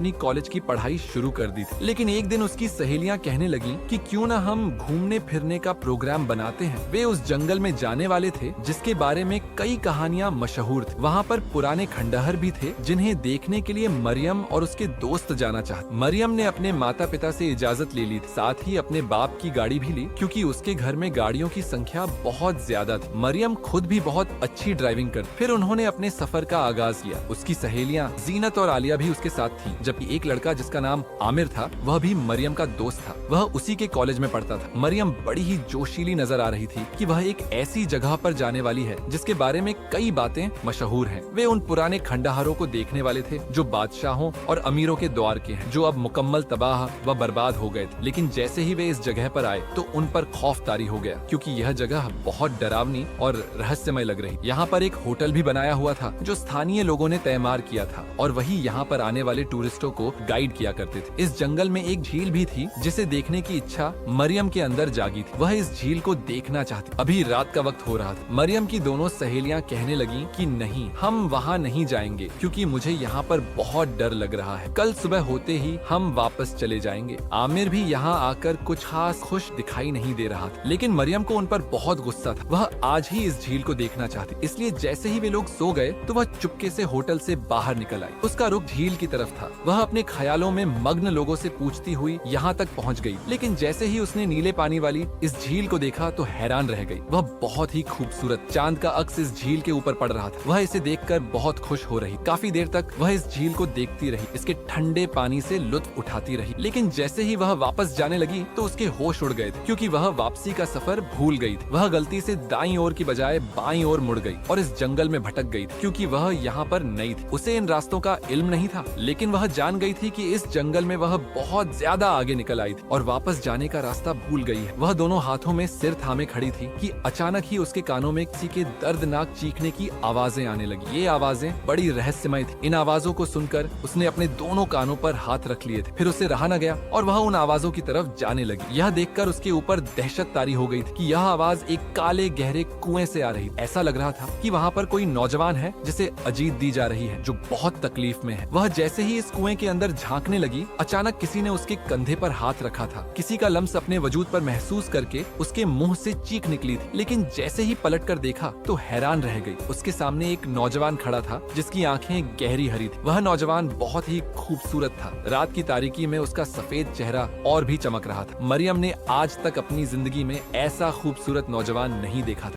अपनी कॉलेज की पढ़ाई शुरू कर दी थी। लेकिन एक दिन उसकी सहेलियां कहने लगी कि क्यों ना हम घूमने फिरने का प्रोग्राम बनाते हैं। वे उस जंगल में जाने वाले थे जिसके बारे में कई कहानियां मशहूर थी। वहाँ पर पुराने खंडहर भी थे जिन्हें देखने के लिए मरियम और उसके दोस्त जाना चाहते। मरियम ने अपने माता पिता से इजाजत ले ली, साथ ही अपने बाप की गाड़ी भी ली क्योंकि उसके घर में गाड़ियों की संख्या बहुत ज्यादा थी। मरियम खुद भी बहुत अच्छी ड्राइविंग करती। फिर उन्होंने अपने सफर का आगाज किया। उसकी सहेलियां जीनत और आलिया भी उसके साथ थीं, जबकि एक लड़का जिसका नाम आमिर था वह भी मरियम का दोस्त था। वह उसी के कॉलेज में पढ़ता था। मरियम बड़ी ही जोशीली नजर आ रही थी कि वह एक ऐसी जगह पर जाने वाली है जिसके बारे में कई बातें मशहूर हैं। वे उन पुराने खंडहरों को देखने वाले थे जो बादशाहों और अमीरों के द्वार के हैं, जो अब मुकम्मल तबाह व बर्बाद हो गए थे। लेकिन जैसे ही वे इस जगह पर आए तो उन पर खौफ तारी हो गया क्योंकि यह जगह बहुत डरावनी और रहस्यमय लग रही। यहाँ पर एक होटल भी बनाया हुआ था जो स्थानीय लोगों ने तैमार किया था और वही यहाँ पर आने वाले टूरिस्टों को गाइड किया करते थे। इस जंगल में एक झील भी थी जिसे देखने की इच्छा मरियम के अंदर जागी थी। वह इस झील को देखना चाहती। अभी रात का वक्त हो रहा था। मरियम की दोनों सहेलियां कहने लगी कि नहीं, हम वहाँ नहीं जाएंगे क्योंकि मुझे यहाँ पर बहुत डर लग रहा है। कल सुबह होते ही हम वापस चले जाएंगे। आमिर भी यहाँ आकर कुछ खास खुश दिखाई नहीं दे रहा था, लेकिन मरियम को उन पर बहुत गुस्सा था। वह आज ही इस झील को देखना चाहती, इसलिए जैसे ही वे लोग सो गए तो वह चुपके से होटल से बाहर निकल आई। उसका रुख झील की तरफ था। वह अपने ख्यालों में मग्न लोगों से पूछती हुई यहाँ तक पहुँच गई। लेकिन जैसे ही उसने नीले पानी वाली इस झील को देखा तो हैरान रह गई। वह बहुत ही खूबसूरत चांद का अक्स इस झील के ऊपर पड़ रहा था। वह इसे देखकर बहुत खुश हो रही। काफी देर तक वह इस झील को देखती रही, इसके ठंडे पानी से लुत्फ उठाती रही। लेकिन जैसे ही वह वापस जाने लगी तो उसके होश उड़ गए थे क्योंकि वह वापसी का सफर भूल गई थी। वह गलती से दाईं ओर की बजाय बाईं ओर मुड़ गई और इस जंगल में भटक गई थी क्योंकि वह यहाँ पर नई थी। उसे इन रास्तों का इल्म नहीं था, लेकिन वह जान गई थी कि इस जंगल में वह बहुत ज्यादा आगे निकल आई थी और वापस जाने का रास्ता भूल गई है। वह दोनों हाथों में सिर थामे खड़ी थी कि अचानक ही उसके कानों में किसी के दर्दनाक चीखने की आवाजें आने लगी। ये आवाजें बड़ी रहस्यमय थी। इन आवाजों को सुनकर उसने अपने दोनों कानों पर हाथ रख लिए थे। फिर उसे रहा न गया और वह उन आवाजों की तरफ जाने लगी। यह देखकर उसके ऊपर दहशत तारी हो गई थी कि यह आवाज एक काले गहरे कुएं से आ रही। ऐसा लग रहा था कि वहाँ पर कोई नौजवान है जिसे अजीत दी जा रही है, जो बहुत तकलीफ में है। वह जैसे ही इस कुएं के अंदर झांकने लगी, अचानक किसी ने उसके कंधे पर हाथ रखा था। किसी का लम्स अपने वजूद पर महसूस करके उसके मुंह से चीख निकली थी। लेकिन जैसे ही पलट कर देखा तो हैरान रह गई। उसके सामने एक नौजवान खड़ा था जिसकी आंखें गहरी हरी थी। वह नौजवान बहुत ही खूबसूरत था। रात की तारीकी में उसका सफेद चेहरा और भी चमक रहा था। मरियम ने आज तक अपनी जिंदगी में ऐसा खूबसूरत नौजवान नहीं देखा था।